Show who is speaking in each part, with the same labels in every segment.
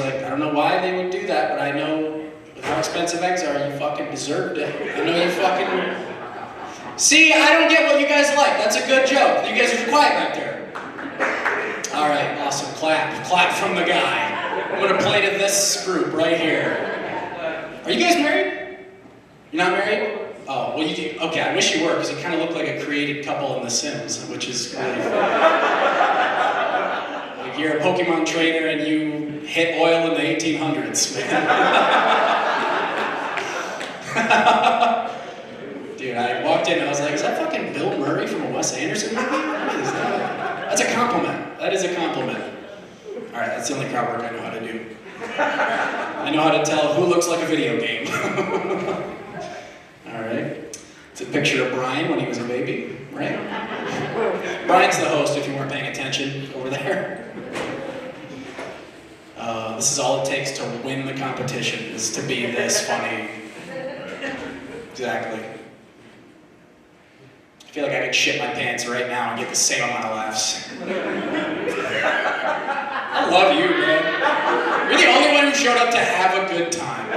Speaker 1: like, I don't know why they would do that, but I know with how expensive eggs are, you fucking deserved it. I know you fucking... See, I don't get what you guys like. That's a good joke. You guys are quiet back there. All right, awesome. Clap. Clap from the guy. I'm gonna play to this group right here. Are you guys married? You're not married? Oh, well you do. Okay, I wish you were, because you kind of look like a created couple in The Sims, which is really like you're a Pokemon trainer and you hit oil in the 1800s, man. Dude, I walked in and I was like, is that fucking Bill Murray from a Wes Anderson movie? What is that? That's a compliment. That is a compliment. All right, that's the only crowd work I know how to do. I know how to tell who looks like a video game. All right. It's a picture of Brian when he was a baby, right? Brian's the host if you weren't paying attention over there. This is all it takes to win the competition, is to be this funny. Exactly. I feel like I could shit my pants right now and get the same amount of laughs. I love you, man. You're the only one who showed up to have a good time.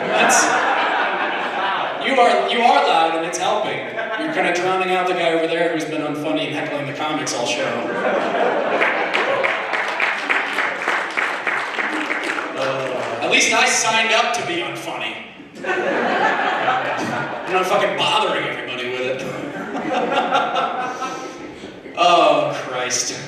Speaker 1: You are loud and it's helping. You're kind of drowning out the guy over there who's been unfunny and heckling the comics all show. At least I signed up to be unfunny. I'm not fucking bothering everybody with it. Oh, Christ.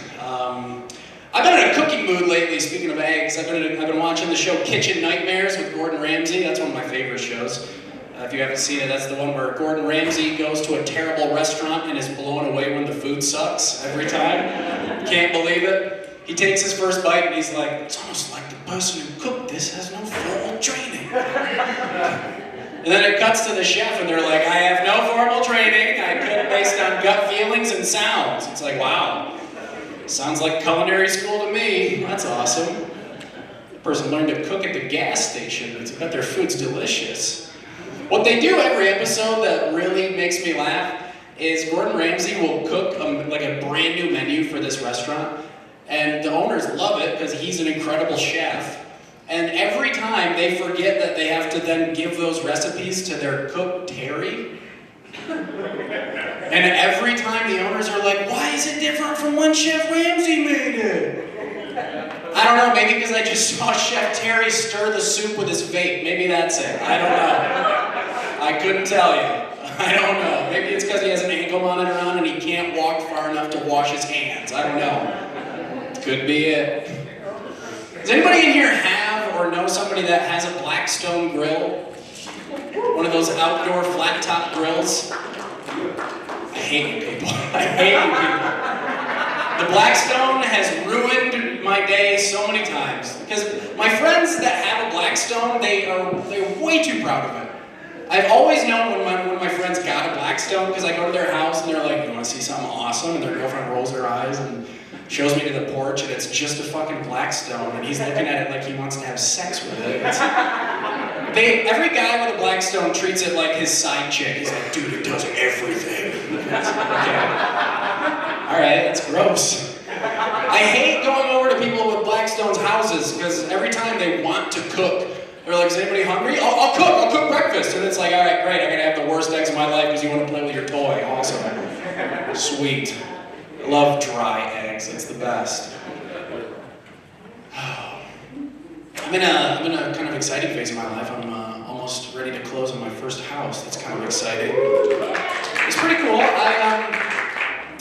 Speaker 1: I've been in a cooking mood lately, speaking of eggs. I've been watching the show Kitchen Nightmares with Gordon Ramsay. That's one of my favorite shows. If you haven't seen it, that's the one where Gordon Ramsay goes to a terrible restaurant and is blown away when the food sucks every time. Can't believe it. He takes his first bite and he's like, it's almost like the person who cooked this has no formal training. And then it cuts to the chef and they're like, I have no formal training. I cook based on gut feelings and sounds. It's like, wow. Sounds like culinary school to me. That's awesome. The person learned to cook at the gas station. I bet their food's delicious. What they do every episode that really makes me laugh is Gordon Ramsay will cook like a brand new menu for this restaurant, and the owners love it because he's an incredible chef. And every time they forget that they have to then give those recipes to their cook, Terry. And every time the owners are like, why is it different from when Chef Ramsay made it? I don't know, maybe because I just saw Chef Terry stir the soup with his vape. Maybe that's it. I don't know. I couldn't tell you. I don't know. Maybe it's because he has an ankle monitor on and he can't walk far enough to wash his hands. I don't know. Could be it. Does anybody in here have or know somebody that has a Blackstone grill? One of those outdoor flat top grills? I hate you people. I hate you people. The Blackstone has ruined my day so many times. Because my friends that have a Blackstone, they're way too proud of it. I've always known when my friends got a Blackstone, because I go to their house and they're like, you want to see something awesome? And their girlfriend rolls her eyes and shows me to the porch and it's just a fucking Blackstone and he's looking at it like he wants to have sex with it. Every guy with a Blackstone treats it like his side chick. He's like, dude, it does everything. Okay. Alright, that's gross. I hate going over to people with Blackstone's houses because every time they want to cook, they're like, is anybody hungry? I'll cook breakfast. And it's like, all right, great, I'm gonna have the worst eggs of my life because you want to play with your toy. Awesome. Sweet. I love dry eggs, it's the best. I'm in a kind of exciting phase of my life. I'm almost ready to close on my first house. That's kind of exciting. It's pretty cool.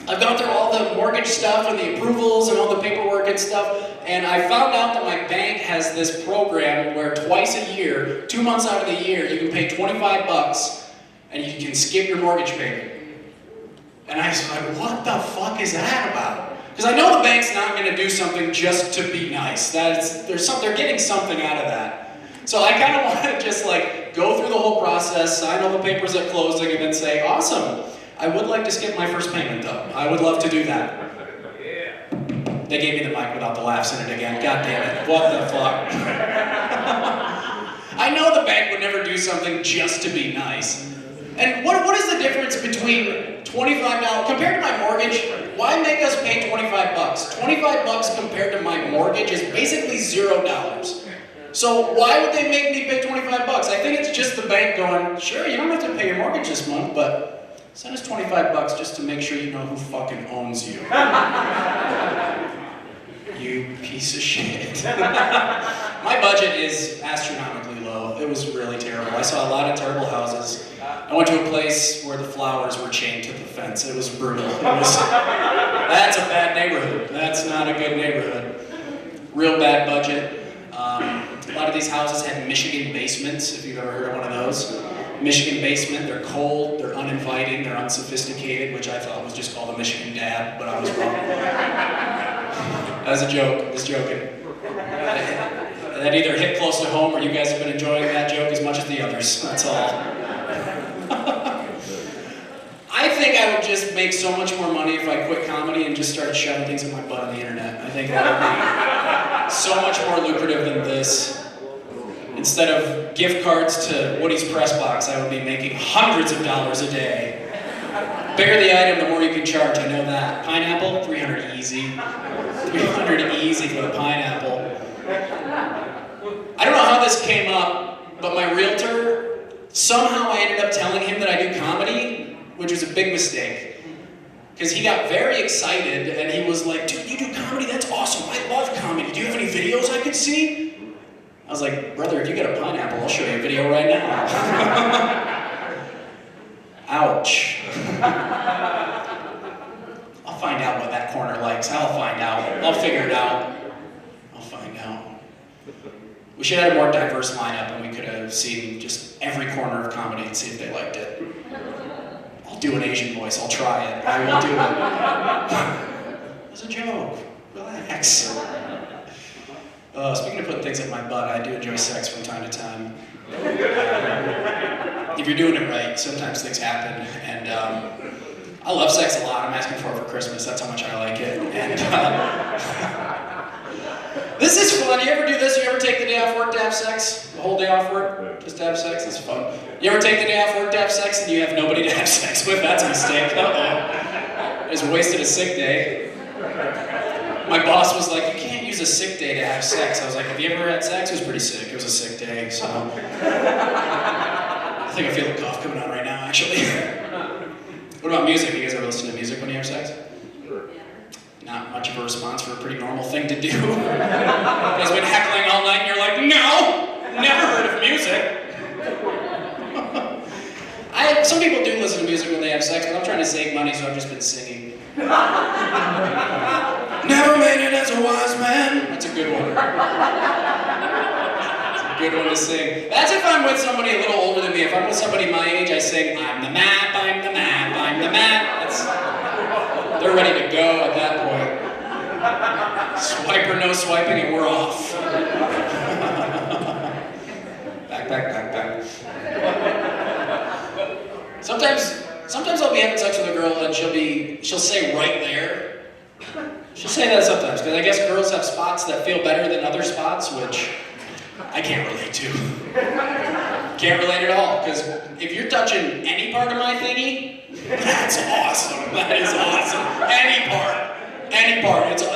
Speaker 1: I've gone through all the mortgage stuff and the approvals and all the paperwork and stuff, and I found out that my bank has this program where twice a year, 2 months out of the year, you can pay $25 and you can skip your mortgage payment. And I was like, what the fuck is that about? Because I know the bank's not going to do something just to be nice. They're getting something out of that. So I kind of want to just like go through the whole process, sign all the papers at closing, and then say, awesome. I would like to skip my first payment though. I would love to do that. They gave me the mic without the laughs in it again. God damn it. What the fuck? I know the bank would never do something just to be nice. And what is the difference between $25, compared to my mortgage, why make us pay $25? $25 compared to my mortgage is basically $0. So why would they make me pay 25 bucks? I think it's just the bank going, sure, you don't have to pay your mortgage this month, but send us 25 bucks just to make sure you know who fucking owns you. You piece of shit. My budget is astronomically low. It was really terrible. I saw a lot of terrible houses. I went to a place where the flowers were chained to the fence. It was brutal. That's a bad neighborhood. That's not a good neighborhood. Real bad budget. A lot of these houses had Michigan basements, if you've ever heard of one of those. Michigan basement, they're cold, they're uninviting, they're unsophisticated, which I thought was just called a Michigan dad, but I was wrong. That was a joke, I was joking. That either hit close to home or you guys have been enjoying that joke as much as the others, that's all. I think I would just make so much more money if I quit comedy and just started shoving things in my butt on the internet. I think that would be so much more lucrative than this. Instead of gift cards to Woody's Press Box, I would be making hundreds of dollars a day. Bigger the item, the more you can charge, I know that. Pineapple, $300 easy. $300 easy for the pineapple. I don't know how this came up, but my realtor, somehow I ended up telling him that I do comedy, which was a big mistake. Because he got very excited and he was like, dude, you do comedy? That's awesome. I love comedy. Do you have any videos I could see? I was like, brother, if you get a pineapple, I'll show you a video right now. Ouch. I'll find out what that corner likes. I'll find out. I'll figure it out. I'll find out. We should have had a more diverse lineup and we could have seen just every corner of comedy and see if they liked it. I'll do an Asian voice. I'll try it. I will do it. It was a joke. Relax. Speaking of putting things in my butt, I do enjoy sex from time to time. If you're doing it right, sometimes things happen, and I love sex a lot. I'm asking for it for Christmas. That's how much I like it. And this is fun. You ever do this? You ever take the day off work to have sex? The whole day off work? Just to have sex? It's fun. You ever take the day off work to have sex and you have nobody to have sex with? That's a mistake. Uh-oh. I just wasted a sick day. My boss was like, you can't use a sick day to have sex. I was like, have you ever had sex? It was pretty sick. It was a sick day, so. I think I feel a cough coming on right now, actually. What about music? You guys ever listen to music when you have sex? Not much of a response for a pretty normal thing to do. You guys been heckling all night and you're like, no! Never heard of music. Some people do listen to music when they have sex, but I'm trying to save money, so I've just been singing. Never made it as a wise man. That's a good one. It's a good one to sing. That's if I'm with somebody a little older than me. If I'm with somebody my age, I sing, I'm the map, I'm the map, I'm the map. They're ready to go at that point. Swipe or no swiping, and we're off. Back. Sometimes I'll be having sex with a girl and she'll say right there. She'll say that sometimes, because I guess girls have spots that feel better than other spots, which I can't relate to. Can't relate at all, because if you're touching any part of my thingy, that's awesome. That is awesome. Any part.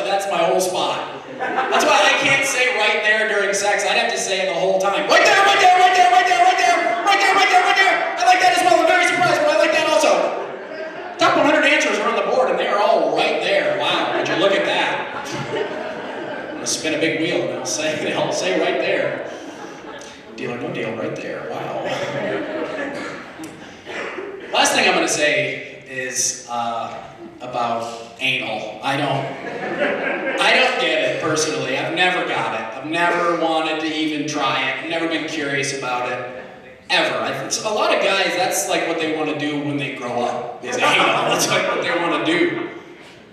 Speaker 1: That's my whole spot. That's why I can't say right there during sex. I'd have to say it the whole time. Right there, right there, right there, right there, right there, right there, right there, right there. I like that as well. I'm very surprised, but I like that also. Top 100 answers are on the board, and they are all right there. Wow, would you look at that? I'm gonna spin a big wheel, and they'll say right there. Deal or no deal, right there. Wow. Last thing I'm gonna say is about anal. I don't get it personally. I've never got it. I've never wanted to even try it. I've never been curious about it. Ever. A lot of guys, that's like what they want to do when they grow up. Is anal. That's like what they want to do.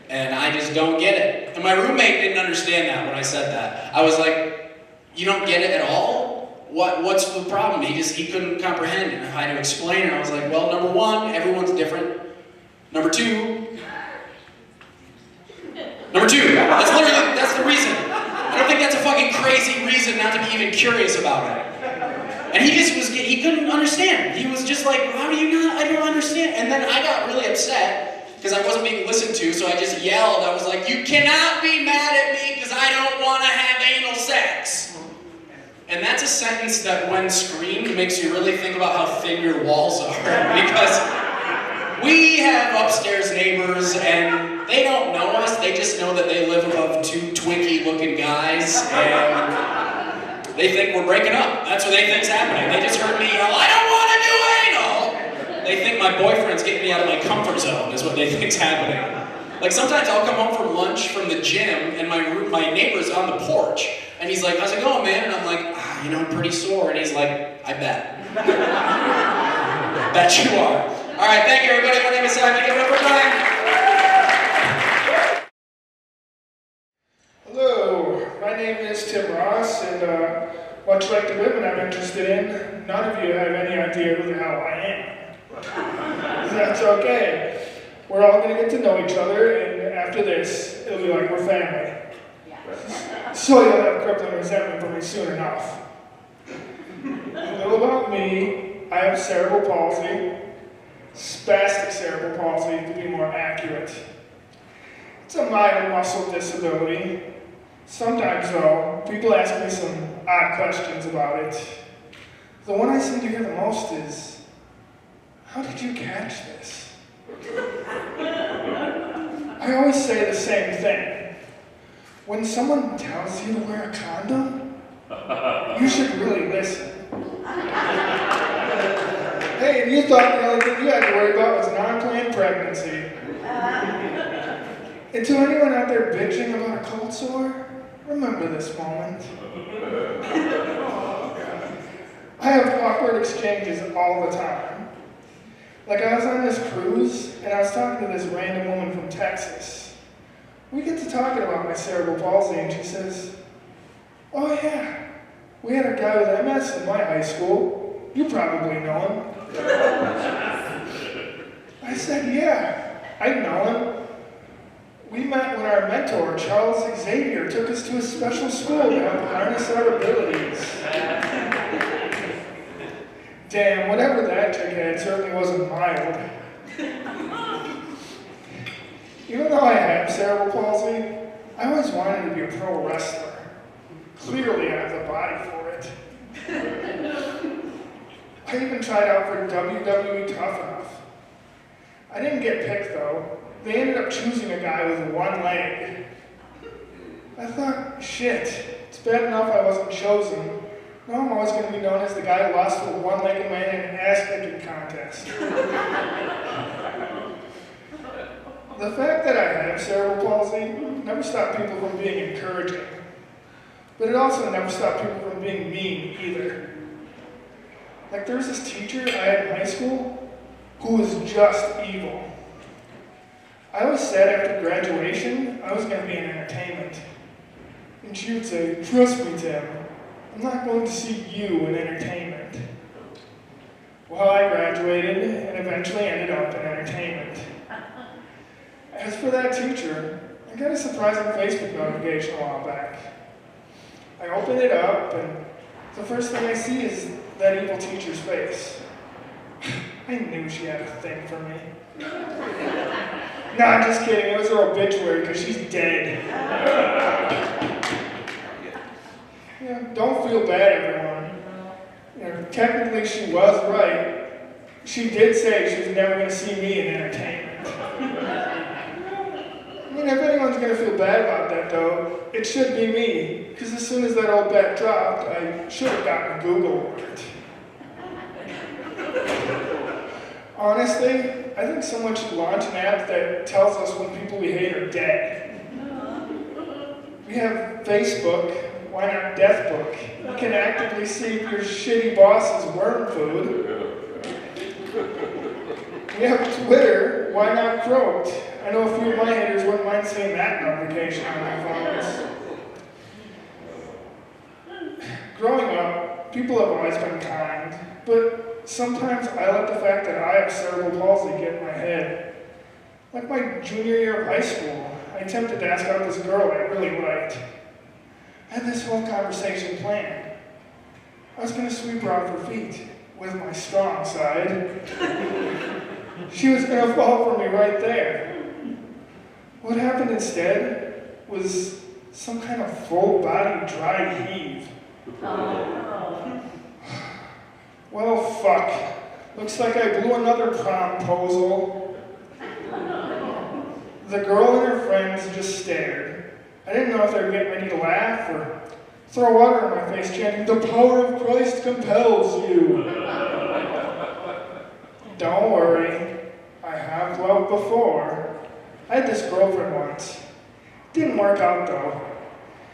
Speaker 1: And I just don't get it. And my roommate didn't understand that when I said that. I was like, you don't get it at all? What's the problem? He couldn't comprehend and I had to explain it. I was like, well, number one, everyone's different. Number two, that's the reason. I don't think that's a fucking crazy reason not to be even curious about it. And he couldn't understand. He was just like, how do you not? I don't understand. And then I got really upset because I wasn't being listened to, so I just yelled. I was like, you cannot be mad at me because I don't want to have anal sex. And And that's a sentence that, when screamed, makes you really think about how thin your walls are. Because we have upstairs neighbors, and they don't know us. They just know that they live above two Twinkie-looking guys, and they think we're breaking up. That's what they think's happening. They just heard me yell, "I don't want to do anal!" They think my boyfriend's getting me out of my comfort zone, is what they think's happening. Like, sometimes I'll come home from lunch from the gym, and my neighbor's on the porch, and he's like, "How's it going, man?" And I'm like, I'm pretty sore. And he's like, "I bet." Bet you are. All right, thank you, everybody. My name is Simon. Give it up for Brian.
Speaker 2: Hello, my name is Tim Ross, and much like the women I'm interested in, none of you have any idea who the hell I am. That's okay. We're all going to get to know each other, and after this, it'll be like we're family. So you'll have crippling resentment for me soon enough. A little about me: I have cerebral palsy, spastic cerebral palsy to be more accurate. It's a mild muscle disability. Sometimes, though, people ask me some odd questions about it. The one I seem to hear the most is, "How did you catch this?" I always say the same thing. When someone tells you to wear a condom, you should really listen. Hey, and you thought the only thing you had to worry about was non-planned pregnancy. And to anyone out there bitching about a cold sore, remember this moment. I have awkward exchanges all the time. Like, I was on this cruise, and I was talking to this random woman from Texas. We get to talking about my cerebral palsy, and she says, "Oh yeah, we had a guy with MS in my high school. You probably know him." I said, "Yeah, I know him. We met when our mentor, Charles Xavier, took us to a special school to help harness our abilities." Damn, whatever that chick had certainly wasn't mild. Even though I have cerebral palsy, I always wanted to be a pro wrestler. Clearly I have the body for it. I even tried out for WWE Tough Enough. I didn't get picked though. They ended up choosing a guy with one leg. I thought, shit, it's bad enough I wasn't chosen. Now I'm always going to be known as the guy who lost with one leg in an ass-kicking contest. The fact that I have cerebral palsy never stopped people from being encouraging. But it also never stopped people from being mean either. Like, there was this teacher I had in high school who was just evil. I always said after graduation I was going to be in entertainment. And she would say, "Trust me, Tim, I'm not going to see you in entertainment." Well, I graduated and eventually ended up in entertainment. As for that teacher, I got a surprising Facebook notification a while back. I open it up, and the first thing I see is that evil teacher's face. I knew she had a thing for me. Nah, just kidding. It was her obituary because she's dead. Yeah, don't feel bad, everyone. Technically, she was right. She did say she was never going to see me in entertainment. I mean, if anyone's going to feel bad about that, though, it should be me. Because as soon as that old bet dropped, I should have gotten Google alert. Honestly, I think someone should launch an app that tells us when people we hate are dead. We have Facebook. Why not Deathbook? You can actively see if your shitty boss is worm food. We have Twitter. Why not Croaked? I know a few of my haters wouldn't mind seeing that notification on their phones. Growing up, people have always been kind, but sometimes I let the fact that I have cerebral palsy get in my head. Like my junior year of high school, I attempted to ask out this girl I really liked. I had this whole conversation planned. I was going to sweep her off her feet with my strong side. She was going to fall for me right there. What happened instead was some kind of full-body dry heave Well, fuck. Looks like I blew another promposal. The girl and her friends just stared. I didn't know if they were getting ready to laugh or throw water in my face chanting, "The power of Christ compels you." Don't worry. I have loved before. I had this girlfriend once. Didn't work out though.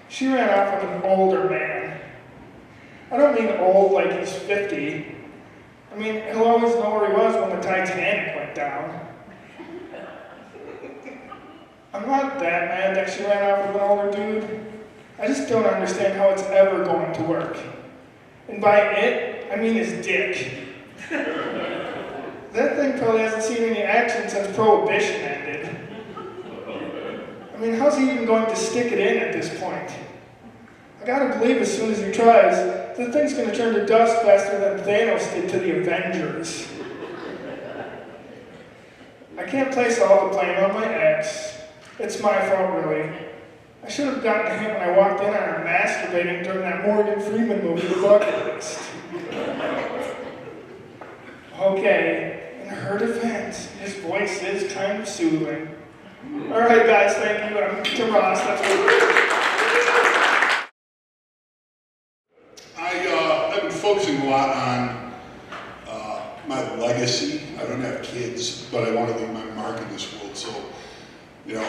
Speaker 2: She ran off with an older man. I don't mean old like he's 50. I mean, he'll always know where he was when the Titanic went down. I'm not that mad that she ran off with an older dude. I just don't understand how it's ever going to work. And by it, I mean his dick. That thing probably hasn't seen any action since Prohibition ended. I mean, how's he even going to stick it in at this point? I gotta believe as soon as he tries, the thing's gonna turn to dust faster than Thanos did to the Avengers. I can't place all the blame on my ex. It's my fault, really. I should have gotten a hint when I walked in on her masturbating during that Morgan Freeman movie, The Bucket List. Okay, in her defense, his voice is kind of soothing. All right, guys, thank you. I'm to Ross. That's what
Speaker 3: I've been focusing a lot on my legacy. I don't have kids, but I want to leave my mark in this world. So, you know,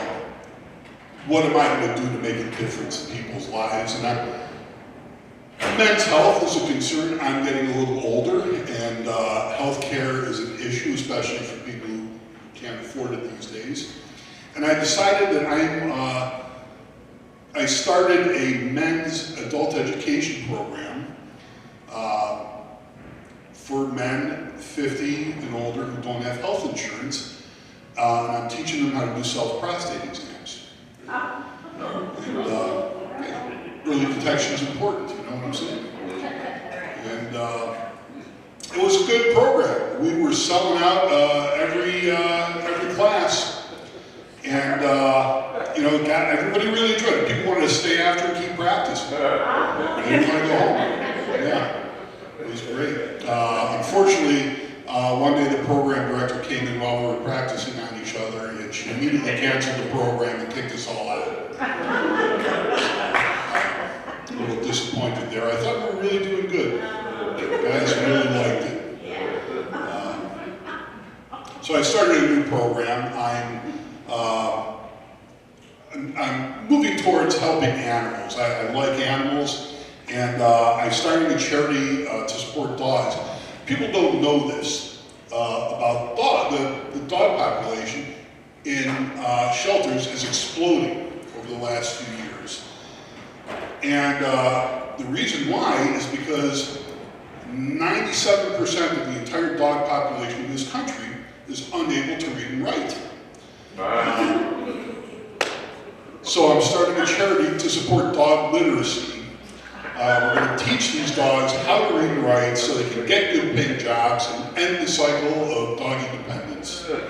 Speaker 3: what am I going to do to make a difference in people's lives? And men's health is a concern. I'm getting a little older, and healthcare is an issue, especially for people who can't afford it these days. And I decided that I started a men's adult education program for men 50 and older who don't have health insurance. And I'm teaching them how to do self-prostate exams. And early detection is important, you know what I'm saying? And it was a good program. We were selling out every class. And, you know, everybody really enjoyed it. People wanted to stay after and keep practicing. They didn't want to go home. Yeah, it was great. Unfortunately, one day the program director came in while we were practicing on each other, and she immediately canceled the program and kicked us all out. A little disappointed there. I thought we were really doing good. The guys really liked it. So I started a new program. I'm moving towards helping animals. I like animals, and I'm starting a charity to support dogs. People don't know this about the dog population in shelters is exploding over the last few years. And the reason why is because 97% of the entire dog population in this country is unable to read and write. So I'm starting a charity to support dog literacy. We're going to teach these dogs how to read and write so they can get good paying jobs and end the cycle of doggy dependence. Get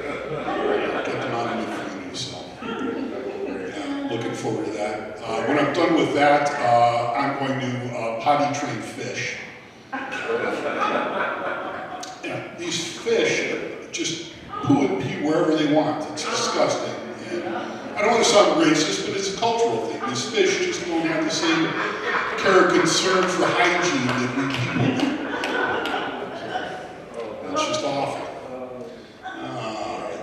Speaker 3: them out in the community, so yeah, looking forward to that. When I'm done with that, I'm going to potty train fish. Yeah, these fish just poo and pee wherever they want. It's disgusting. And I don't want to sound racist, but it's a cultural thing. These fish just don't have the same care or concern for hygiene that we people do. It's just awful.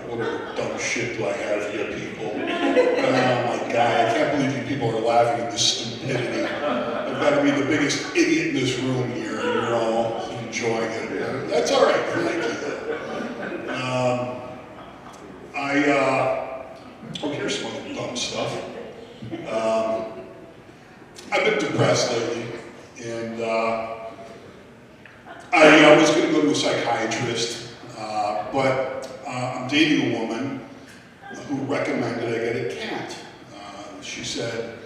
Speaker 3: What other dumb shit do I have for you people? Oh my God, I can't believe you people are laughing at this stupidity. I've got to be the biggest idiot in this room here, and you're all enjoying it. That's all right, thank you. Here's some other dumb stuff. I've been depressed lately, and I was going to go to a psychiatrist, but I'm dating a woman who recommended I get a cat. She said,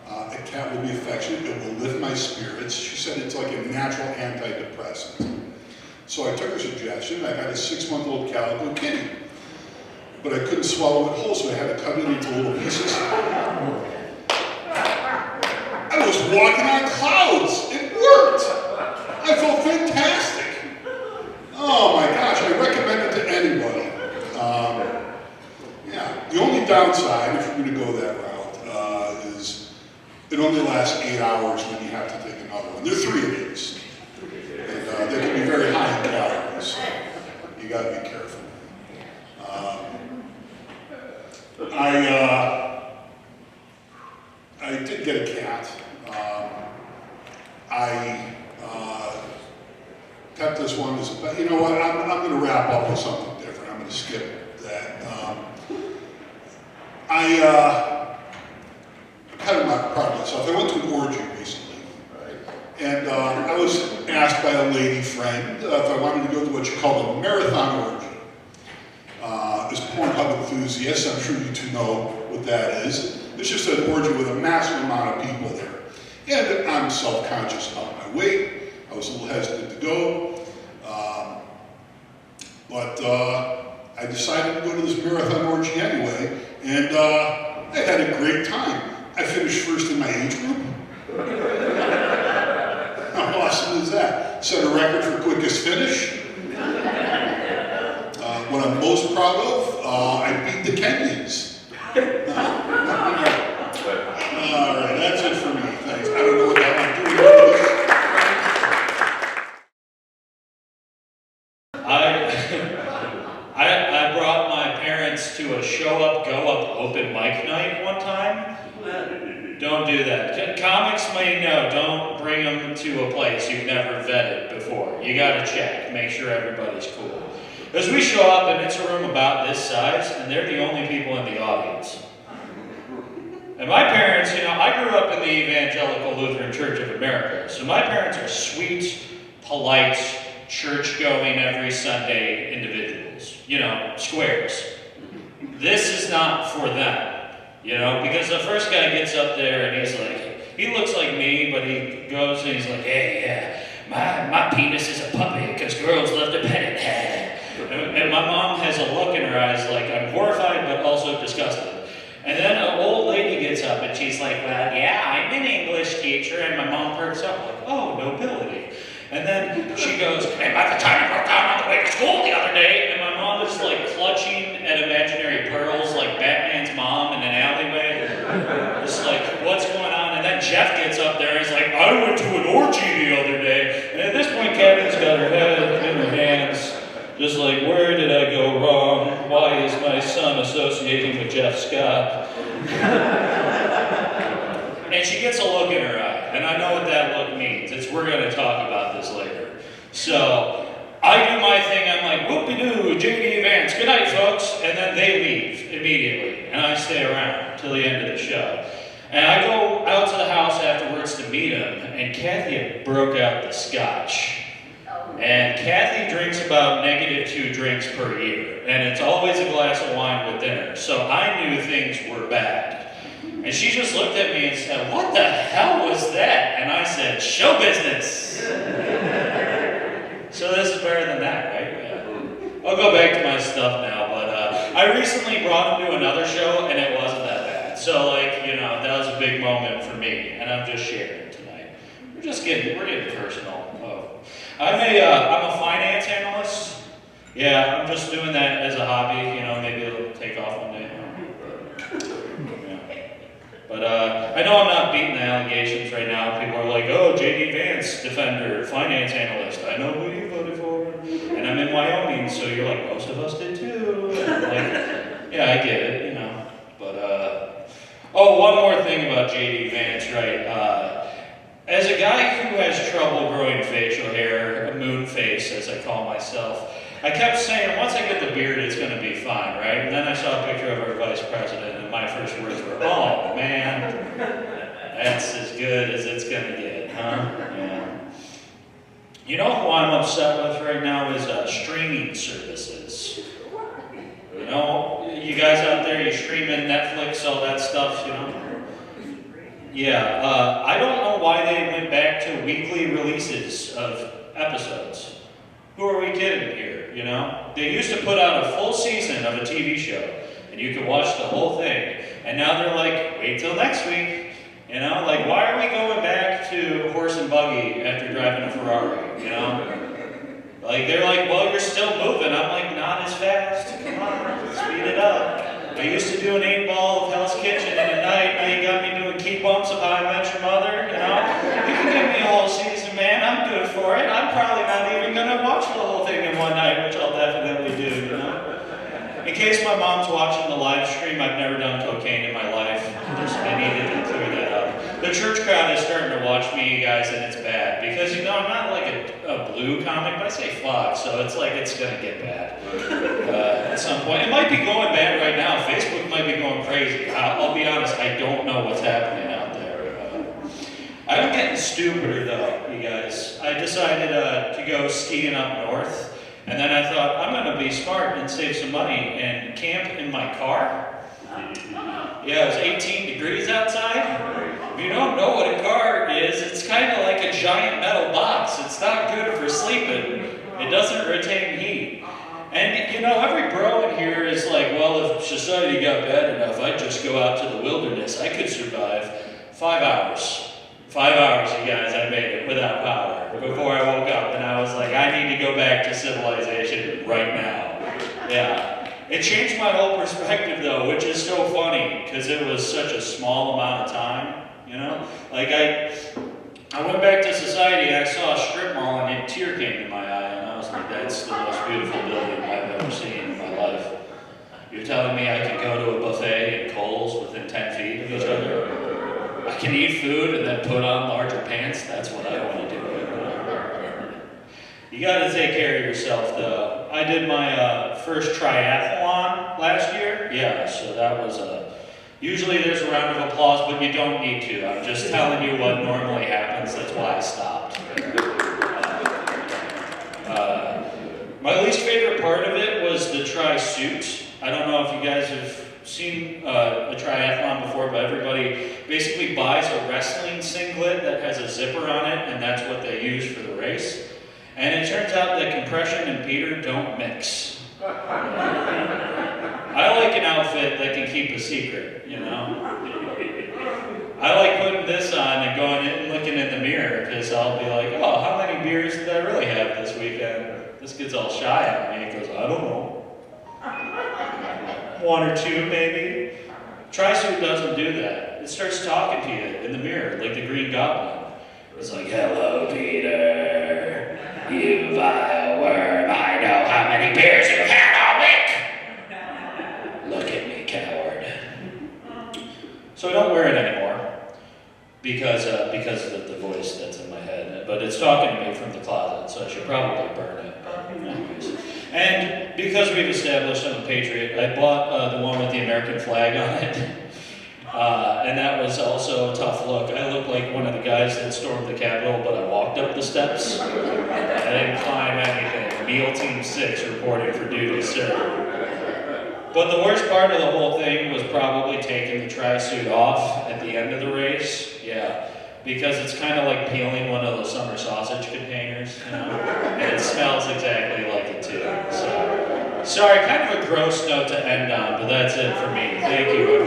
Speaker 3: a cat will be affectionate, it will lift my spirits. She said it's like a natural antidepressant. So I took her suggestion, I got a 6-month-old calico kitty. But I couldn't swallow it whole, so I had to cut it into little pieces. I was walking on clouds. It downside, if you're going to go that route, is it only lasts 8 hours, and then you have to take another one. There are 3 of these, and they can be very high in calories, so you got to be careful. I did get a cat. I got this one as a, you know what, I'm going to wrap up with something different. I'm going to skip that. I'm kind of not proud of myself. I went to an orgy recently, and I was asked by a lady friend if I wanted to go to what you call a marathon orgy. As Pornhub enthusiasts, I'm sure you two know what that is. It's just an orgy with a massive amount of people there. And I'm self-conscious about my weight. I was a little hesitant to go. But I decided to go to this marathon orgy anyway, and I had a great time. I finished first in my age group. How awesome is that? Set a record for quickest finish. What I'm most proud of, I beat the Kenyans. All right, that's it for me. Thanks. I don't know what that I'm doing.
Speaker 4: I brought my parents to a show up, go up open mic night one time. Don't do that. Comics may know, don't bring them to a place you've never vetted before. You gotta check, make sure everybody's cool. Because we show up and it's a room about this size, and they're the only people in the audience. And my parents, you know, I grew up in the Evangelical Lutheran Church of America, so my parents are sweet, polite, church-going every Sunday individuals. You know, squares. This is not for them, you know, because the first guy gets up there and he's like, he looks like me, but he goes and he's like, hey, yeah, my penis is a puppy because girls love to pet it. And my mom has a look in her eyes like I'm horrified but also disgusted. And then an old lady gets up and she's like, well, yeah, I'm an English teacher. And my mom perks up like, oh, nobility. And then she goes, and by the time I broke down on the way to school the other day, and my mom is like clutching at imaginary pearls like Batman's mom in an alleyway. It's like, what's going on? And then Jeff gets up there and he's like, I went to an orgy the other day. And at this point, Kevin's got her head in her hands. Just like, where did I go wrong? Why is my son associating with Jeff Scott? And she gets a look in her eye, and I know what that look means. It's we're going to talk about this later. So I do my thing. I'm like, whoop-de-doo, JD Vance, good night, folks. And then they leave immediately, and I stay around till the end of the show. And I go out to the house afterwards to meet him, and Kathy had broke out the scotch. And Kathy drinks about -2 drinks per year, and it's always a glass of wine with dinner. So I knew things were bad. And she just looked at me and said, what the hell was that? And I said, show business. So this is better than that, right? Yeah. I'll go back to my stuff now, but I recently brought him to another show, and it wasn't that bad. So, like, you know, that was a big moment for me, and I'm just sharing tonight. We're getting personal. I'm a finance analyst. Yeah, I'm just doing that as a hobby. You know, maybe it'll take off one day. Yeah. But I know I'm not beating the allegations right now. People are like, oh, JD Vance, defender, finance analyst. I know who you voted for. And I'm in Wyoming, so you're like, most of us did too. And I'm like, yeah, I get it, you know. But, oh, one more thing about JD Vance, right? As a guy who has trouble growing facial hair, a moon face as I call myself, I kept saying, once I get the beard, it's going to be fine, right? And then I saw a picture of our vice president, and my first words were, oh, man, that's as good as it's going to get, huh? Yeah. You know who I'm upset with right now is streaming services. You know, you guys out there, you streaming Netflix, all that stuff, you know? Yeah, I don't know why they went back to weekly releases of episodes. Who are we kidding here, you know? They used to put out a full season of a TV show, and you could watch the whole thing. And now they're like, wait till next week. You know, like, why are we going back to horse and buggy after driving a Ferrari, you know? Like, they're like, well, you're still moving. I'm like, not as fast. Come on, speed it up. I used to do an 8-ball for it, I'm probably not even gonna watch the whole thing in one night, which I'll definitely do, you know? In case my mom's watching the live stream, I've never done cocaine in my life. I needed to clear that up. The church crowd is starting to watch me, you guys, and it's bad. Because, you know, I'm not like a blue comic, but I say fuck, so it's like it's gonna get bad at some point. It might be going bad right now. Facebook might be going crazy. I'll be honest, I don't know what's happening out there. I'm getting stupider though, you guys. I decided to go skiing up north. And then I thought, I'm going to be smart and save some money and camp in my car. Yeah, it was 18 degrees outside. If you don't know what a car is, it's kind of like a giant metal box. It's not good for sleeping. It doesn't retain heat. And, you know, every bro in here is like, well, if society got bad enough, I'd just go out to the wilderness. I could survive 5 hours. 5 hours, you guys, I made it without power before I woke up, and I was like, I need to go back to civilization right now. Yeah. It changed my whole perspective, though, which is so funny, because it was such a small amount of time, you know? Like, I went back to society, and I saw a strip mall, and a tear came to my eye, and I was like, that's the most beautiful building I've ever seen in my life. You're telling me I can go to a buffet at Kohl's within 10 feet of each other? I can eat food and then put on larger pants. That's what I want to do. You got to take care of yourself, though. I did my first triathlon last year. Yeah, so that was usually there's a round of applause, but you don't need to. I'm just telling you what normally happens. That's why I stopped. My least favorite part of it was the tri-suit. I don't know if you guys have seen a triathlon before, but everybody basically buys a wrestling singlet that has a zipper on it, and that's what they use for the race. And it turns out that compression and Peter don't mix. I like an outfit that can keep a secret, you know? I like putting this on and going in and looking in the mirror, because I'll be like, oh, how many beers did I really have this weekend? This kid's all shy on me. He goes, I don't know. 1 or 2, maybe. Tri-suit doesn't do that. It starts talking to you in the mirror, like the Green Goblin. It's like, hello, Peter. You vile worm. I know how many beers you've had all week. Look at me, coward. So I don't wear it anymore because of the voice that's in my head. But it's talking to me from the closet, so I should probably burn it. But anyways. And because we've established I'm a patriot, I bought the one with the American flag on it. And that was also a tough look. I looked like one of the guys that stormed the Capitol, but I walked up the steps. I didn't climb anything. MEAL Team 6 reporting for duty, sir. But the worst part of the whole thing was probably taking the tri-suit off at the end of the race. Yeah. Because it's kind of like peeling one of those summer sausage containers, you know? And it smells exactly like it too. So, sorry, kind of a gross note to end on, but that's it for me. Thank you.